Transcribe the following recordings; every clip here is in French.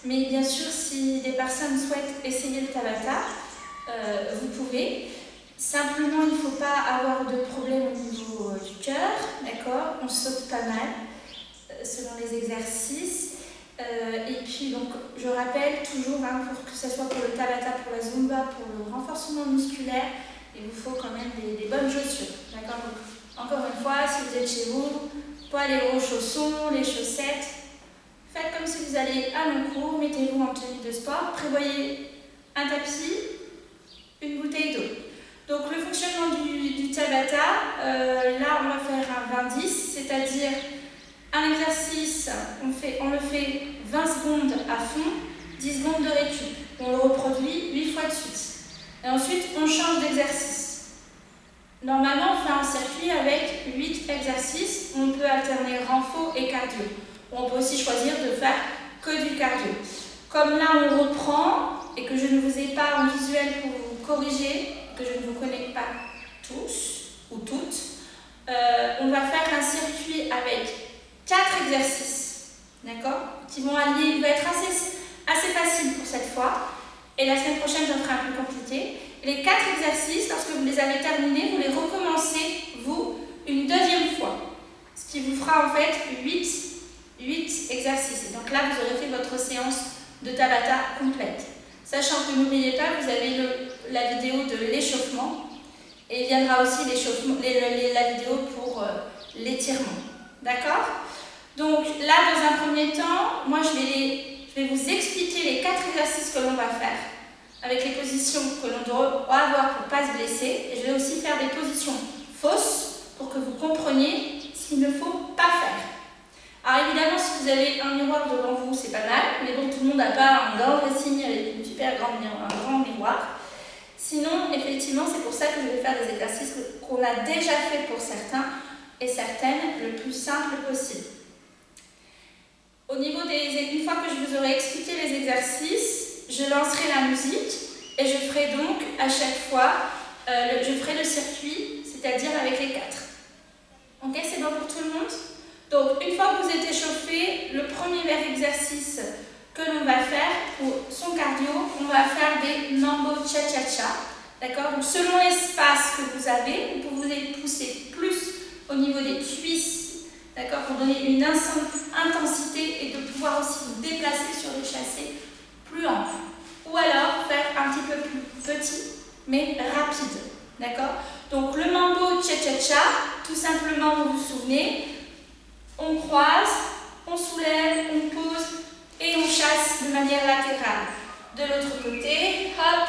Mais bien sûr, si des personnes souhaitent essayer le Tabata, vous pouvez. Simplement, il ne faut pas avoir de problème au niveau du cœur, d'accord? On saute pas mal selon les exercices. Et puis, donc, je rappelle toujours, pour que ce soit pour le Tabata, pour la Zumba, pour le renforcement musculaire, il vous faut quand même des bonnes chaussures, d'accord? Donc, encore une fois, si vous êtes chez vous, pas les gros chaussons, les chaussettes. Faites comme si vous alliez à long cours, mettez-vous en tenue de sport, prévoyez un tapis, une bouteille d'eau. Donc le fonctionnement du Tabata, là on va faire un 20-10, c'est-à-dire un exercice, on le fait 20 secondes à fond, 10 secondes de récup. On le reproduit 8 fois de suite. Et ensuite on change d'exercice. Normalement on fait un circuit avec 8 exercices, on peut alterner renfo et cardio. On peut aussi choisir de faire que du cardio. Comme là on reprend et que je ne vous ai pas en visuel pour vous corriger, que je ne vous connais pas tous ou toutes, on va faire un circuit avec 4 exercices, d'accord, qui vont allier, il va être assez facile pour cette fois, et la semaine prochaine j'en ferai un peu compliqué. Les 4 exercices, lorsque vous les avez terminés, vous les recommencez, vous, une deuxième fois, ce qui vous fera en fait 8 exercices. Et donc là, vous aurez fait votre séance de Tabata complète. Sachant que n'oubliez pas, vous avez la vidéo de l'échauffement et il viendra aussi la vidéo pour l'étirement. D'accord? Donc là, dans un premier temps, moi je vais vous expliquer les 4 exercices que l'on va faire avec les positions que l'on doit avoir pour ne pas se blesser. Et je vais aussi faire des positions fausses pour que vous compreniez ce qu'il ne faut pas faire. Alors évidemment, si vous avez un miroir devant vous, c'est pas mal, mais bon, tout le monde n'a pas un grand dressing avec un grand miroir. Sinon, effectivement, c'est pour ça que je vais faire des exercices qu'on a déjà fait pour certains et certaines le plus simple possible. Au niveau une fois que je vous aurai expliqué les exercices, je lancerai la musique et je ferai donc à chaque fois, je ferai le circuit, c'est-à-dire avec les 4. Ok, c'est bon pour tout le monde? Donc, une fois que vous êtes échauffé, le premier exercice que l'on va faire pour son cardio, on va faire des mambo cha-cha-cha. D'accord? Donc, selon l'espace que vous avez, vous pouvez pousser plus au niveau des cuisses, d'accord? Pour donner une intensité et de pouvoir aussi vous déplacer sur des chassés plus amples. Ou alors faire un petit peu plus petit, mais rapide. D'accord? Donc, le mambo cha-cha-cha, tout simplement, vous vous souvenez, on croise, on soulève, on pose et on chasse de manière latérale. De l'autre côté, hop,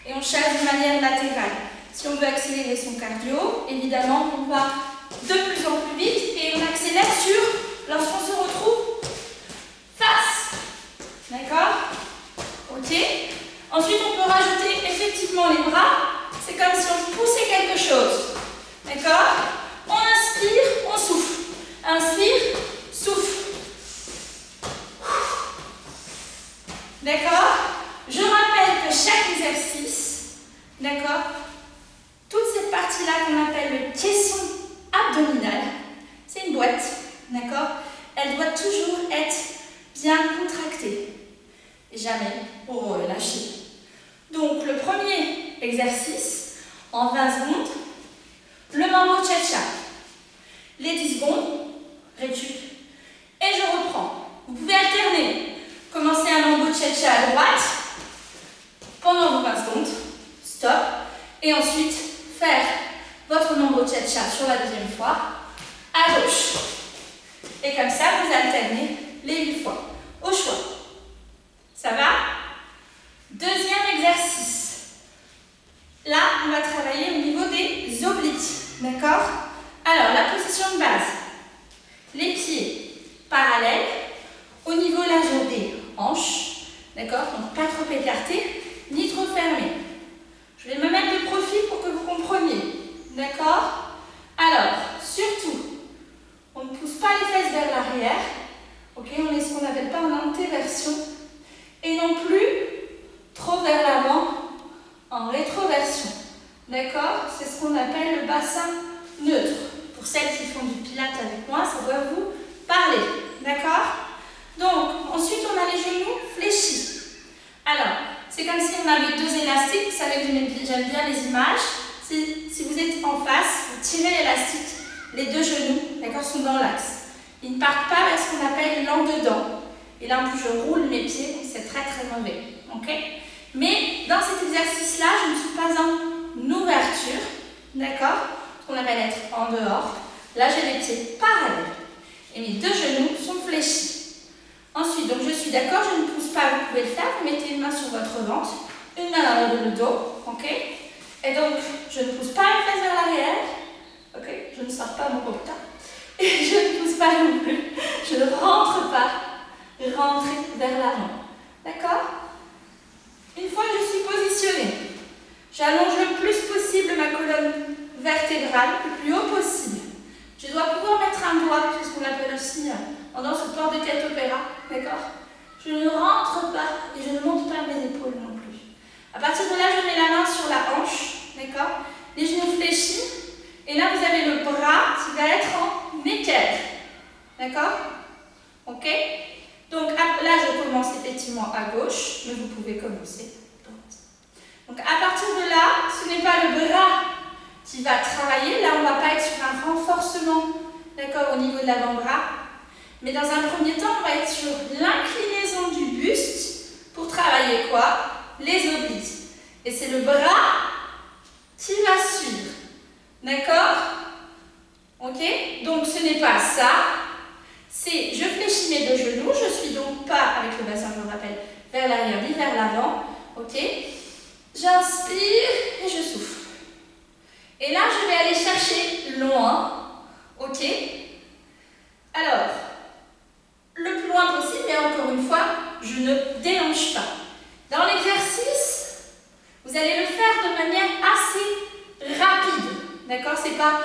et on chasse de manière latérale. Si on veut accélérer son cardio, évidemment, on va de plus en plus vite et on accélère lorsqu'on se retrouve face. D'accord? Ok? Ensuite, on peut rajouter effectivement les bras. C'est comme si on poussait quelque chose. D'accord? On inspire, on souffle. Inspire, souffle. D'accord? Je rappelle que chaque exercice, d'accord, toute cette partie-là qu'on appelle le caisson abdominal, c'est une boîte, d'accord? Elle doit toujours être bien contractée. Jamais relâcher. Donc, le premier exercice, en 20 secondes, le mambo cha-cha. Les 10 secondes, récup, et je reprends. Vous pouvez alterner. Commencez un mambo cha-cha à droite, pendant vos 20 secondes, stop, et ensuite faire votre mambo cha-cha sur la deuxième fois, à gauche. Et comme ça, vous alternez les 8 fois, au choix. Ça va? Deuxième exercice. Là, on va travailler au niveau des obliques, d'accord? Alors, la position de base. Les pieds parallèles au niveau largeur des hanches, d'accord? Donc pas trop écartés ni trop fermés. Je vais me mettre de profil pour que vous compreniez, d'accord? Alors, surtout, on ne pousse pas les fesses vers l'arrière, ok? On est ce qu'on n'appelle pas en antéversion, et non plus trop vers l'avant en rétroversion, d'accord? C'est ce qu'on appelle le bassin neutre. Pour celles qui font du pilates avec moi, ça doit vous parler, d'accord? Donc, ensuite, on a les genoux fléchis. on avait deux élastiques, vous savez que j'aime bien les images. Si vous êtes en face, vous tirez l'élastique, les deux genoux, d'accord, sont dans l'axe. Ils ne partent pas vers ce qu'on appelle l'en-dedans. Et là, en plus, je roule mes pieds, donc c'est très très mauvais. Ok? Mais dans cet exercice-là, je ne suis pas en ouverture, d'accord? Ce qu'on appelle être en dehors. Là, j'ai les pieds parallèles. Et mes deux genoux sont fléchis. Ensuite, donc je suis d'accord, je ne pousse pas, vous pouvez le faire. Vous mettez une main sur votre ventre, une main dans le dos, ok? Et donc, je ne pousse pas une fesse vers l'arrière, ok? Je ne sors pas mon rectangle. Et je ne pousse pas non plus. Je ne rentre pas. Rentrer vers l'avant. D'accord? Une fois que je suis positionnée, j'allonge le plus possible ma colonne vertébrale, le plus haut possible. Je dois pouvoir mettre un doigt, c'est ce qu'on appelle aussi dans ce port de tête opéra. D'accord? Je ne rentre pas et je ne monte pas mes épaules non plus. À partir de là, je mets la main sur la hanche. D'accord? Les genoux fléchis. Et là, vous avez le bras qui va être en équerre. D'accord? Ok? Donc là, je commence effectivement à gauche, mais vous pouvez commencer à droite. Donc à partir de là, ce n'est pas le bras qui va travailler. Là, on ne va pas être sur un renforcement, d'accord, au niveau de l'avant-bras. Mais dans un premier temps, on va être sur l'inclinaison du buste pour travailler quoi? Les obliques. Et c'est le bras qui va suivre. D'accord? Ok? Donc ce n'est pas ça. C'est, je fléchis mes deux genoux, je suis donc pas avec le bassin, je me rappelle, vers l'arrière ni vers l'avant, ok? J'inspire et je souffle. Et là, je vais aller chercher loin, ok? Alors, le plus loin possible, mais encore une fois, je ne déhanche pas. Dans l'exercice, vous allez le faire de manière assez rapide, d'accord? C'est pas...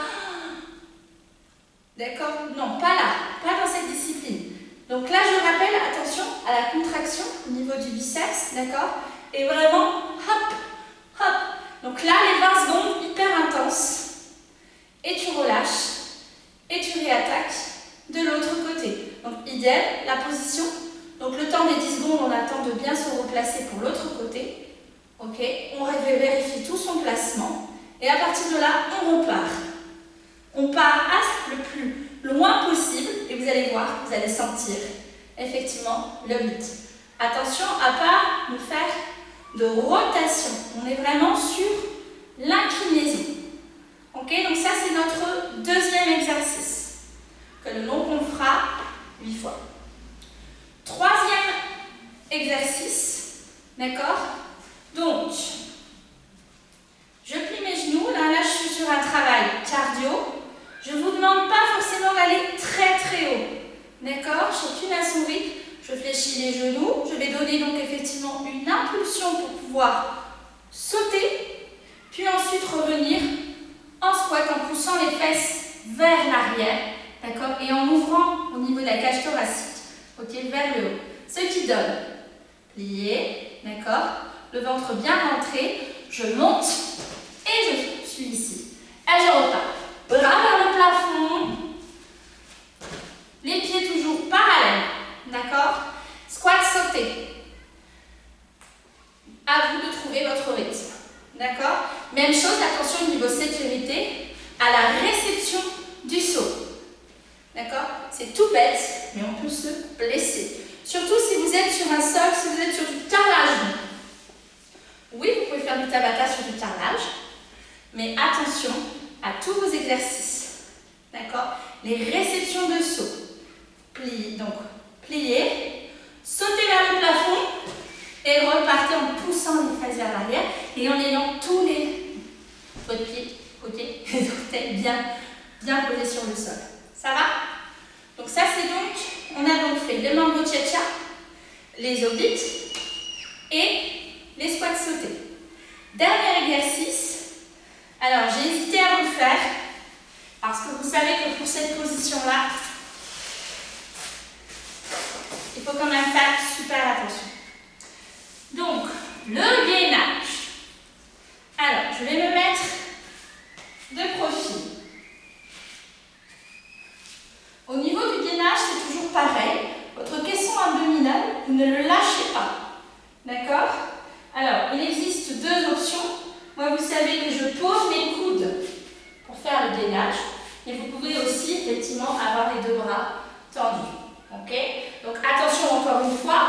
D'accord? Non, pas là, pas dans cette discipline. Donc là, je rappelle, attention à la contraction au niveau du biceps, d'accord? Et vraiment, hop, hop. Donc là, les 20 secondes, hyper intenses. Et tu relâches, et tu réattaques de l'autre côté. Donc idem, la position. Donc le temps des 10 secondes, on attend de bien se replacer pour l'autre côté. Ok? On vérifie tout son placement. Et à partir de là, on repart. On part le plus loin possible et vous allez voir, vous allez sentir effectivement le beat. Attention à ne pas nous faire de rotation. On est vraiment sur l'inclinaison. Ok, donc ça c'est notre deuxième exercice. Que le long qu'on fera 8 fois. Troisième exercice. D'accord? Donc, je plie mes genoux. Là, je suis sur un travail cardio. Je ne vous demande pas forcément d'aller très très haut. D'accord? Chacune à son rythme. Je fléchis les genoux. Je vais donner donc effectivement une impulsion pour pouvoir sauter. Puis ensuite revenir en squat en poussant les fesses vers l'arrière. D'accord? Et en ouvrant au niveau de la cage thoracique. Ok? Vers le haut. Ce qui donne. Plier. D'accord? Le ventre bien rentré. Je monte et je suis ici. Et je repars. Bras vers le plafond, les pieds toujours parallèles, d'accord? Squat sauté. À vous de trouver votre rythme, d'accord? Même chose, attention au niveau sécurité, à la réception du saut, d'accord? C'est tout bête, mais on peut se blesser. Surtout si vous êtes sur un sol, si vous êtes sur du carrelage. Oui, vous pouvez faire du tabata sur du carrelage, mais attention à tous vos exercices, d'accord? Les réceptions de saut. Donc, plier, sauter vers le plafond et repartez en poussant les fesses vers l'arrière et en ayant tous votre pied, côté, les orteils bien posés sur le sol. Ça va? Donc ça c'est donc, on a donc fait le mambo cha-cha, les obliques et les squats sautés. Dernier exercice. Alors, j'ai hésité à vous le faire parce que vous savez que pour cette position-là, il faut quand même faire super attention. Donc, le gainage. Alors, je vais me mettre de profil. Au niveau du gainage, c'est toujours pareil. Votre caisson abdominal, vous ne le lâchez pas. D'accord? Alors, il existe deux options. Moi, vous savez que je pose mes coudes pour faire le gainage. Et vous pouvez aussi, effectivement, avoir les deux bras tendus. Ok? Donc, attention encore une fois.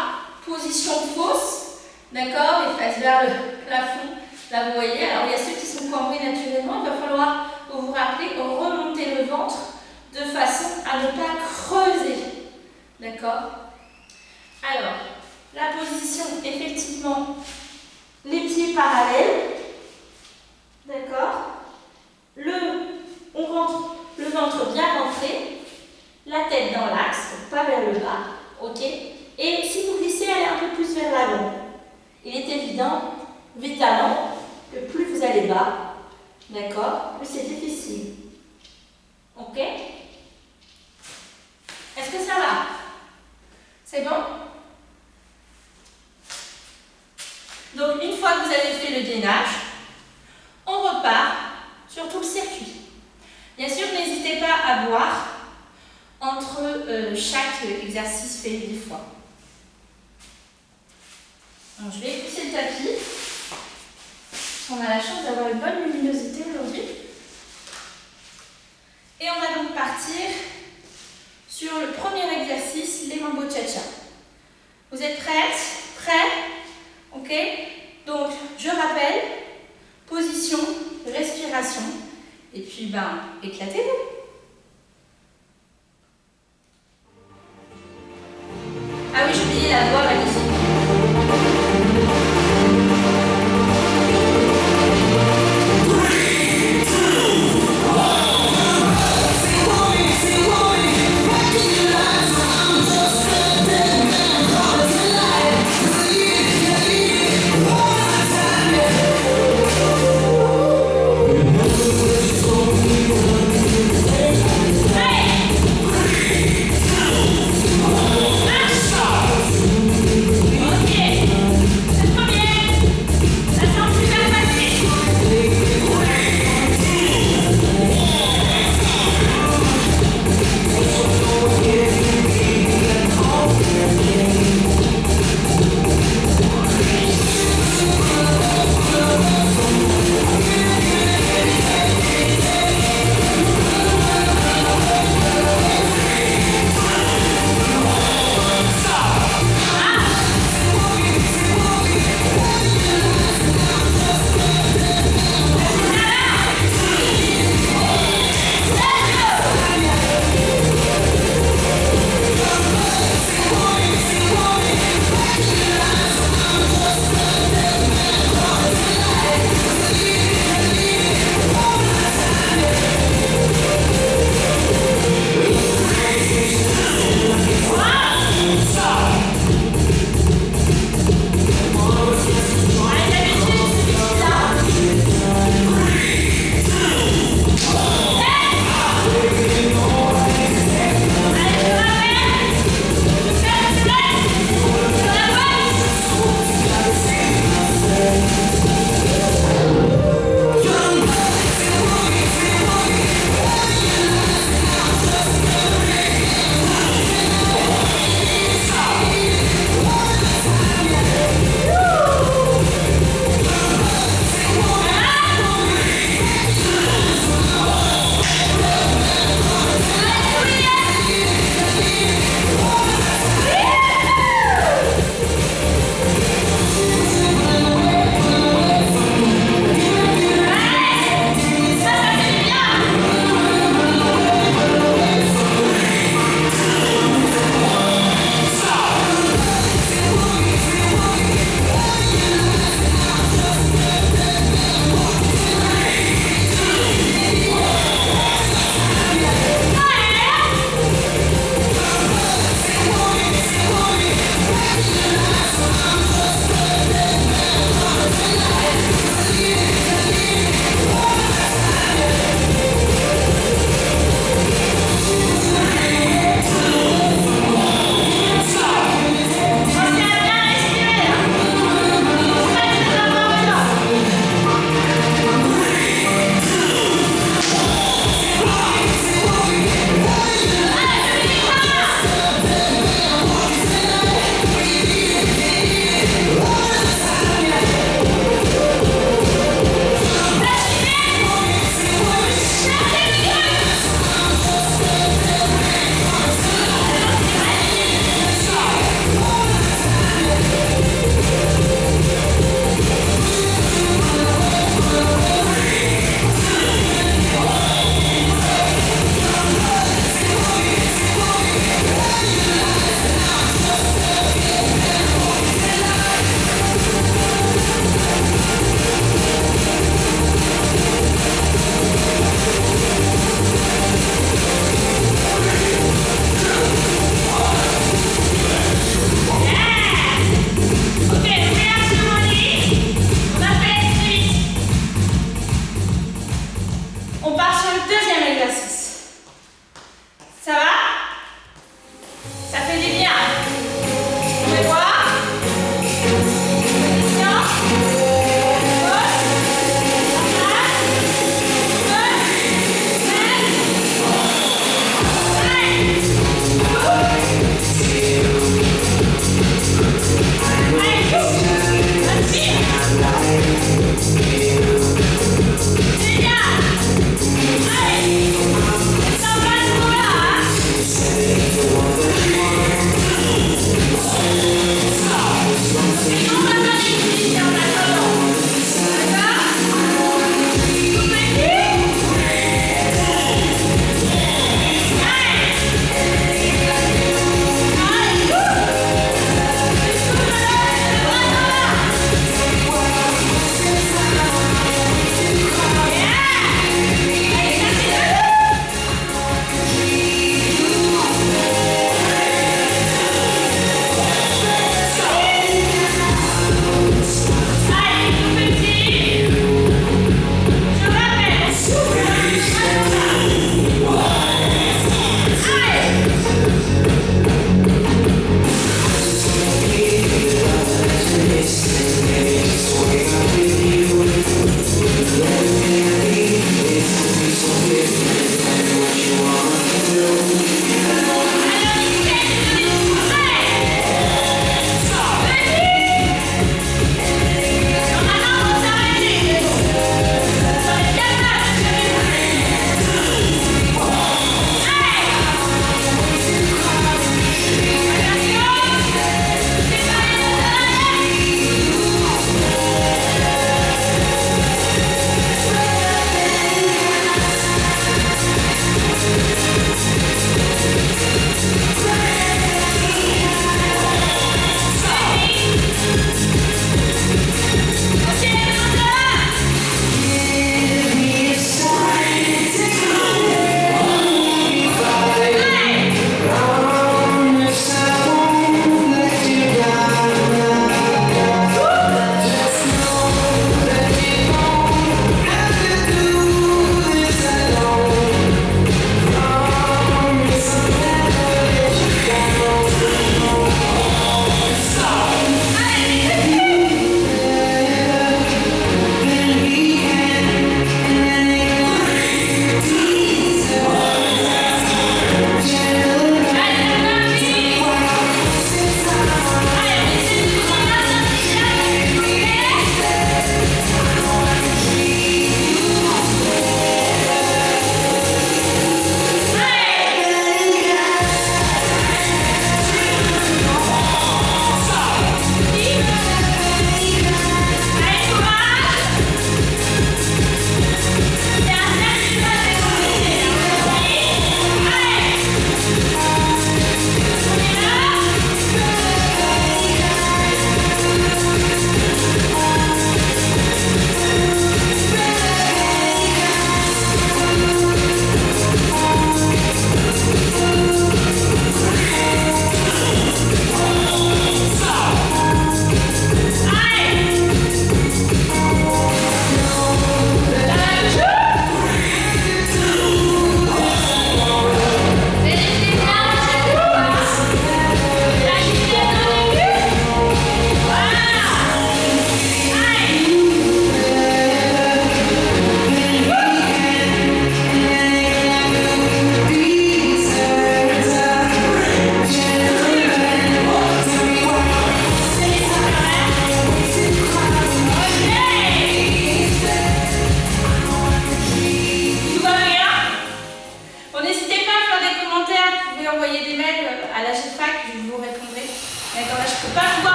Position fausse. D'accord? Et face vers le plafond. Là, vous voyez. Alors, il y a ceux qui sont cambrés naturellement. Il va falloir, vous vous rappelez, remonter le ventre de façon à ne pas creuser. D'accord? Alors, la position, effectivement, les pieds parallèles. D'accord? On rentre le ventre bien rentré, la tête dans l'axe, pas vers le bas. Ok? Et si vous glissez, allez un peu plus vers l'avant. Il est évident, évidemment, que plus vous allez bas, d'accord, plus c'est difficile. Ok? Est-ce que ça va? C'est bon? Donc, une fois que vous avez fait le gainage, on repart sur tout le circuit. Bien sûr, n'hésitez pas à voir entre chaque exercice fait 10 fois. Donc, je vais pousser le tapis. On a la chance d'avoir une bonne luminosité aujourd'hui. Et on va donc partir sur le premier exercice, les mambo cha-cha. Vous êtes prêtes? Prêts? Ok? Donc, je rappelle, position, respiration, et puis, éclatez-vous.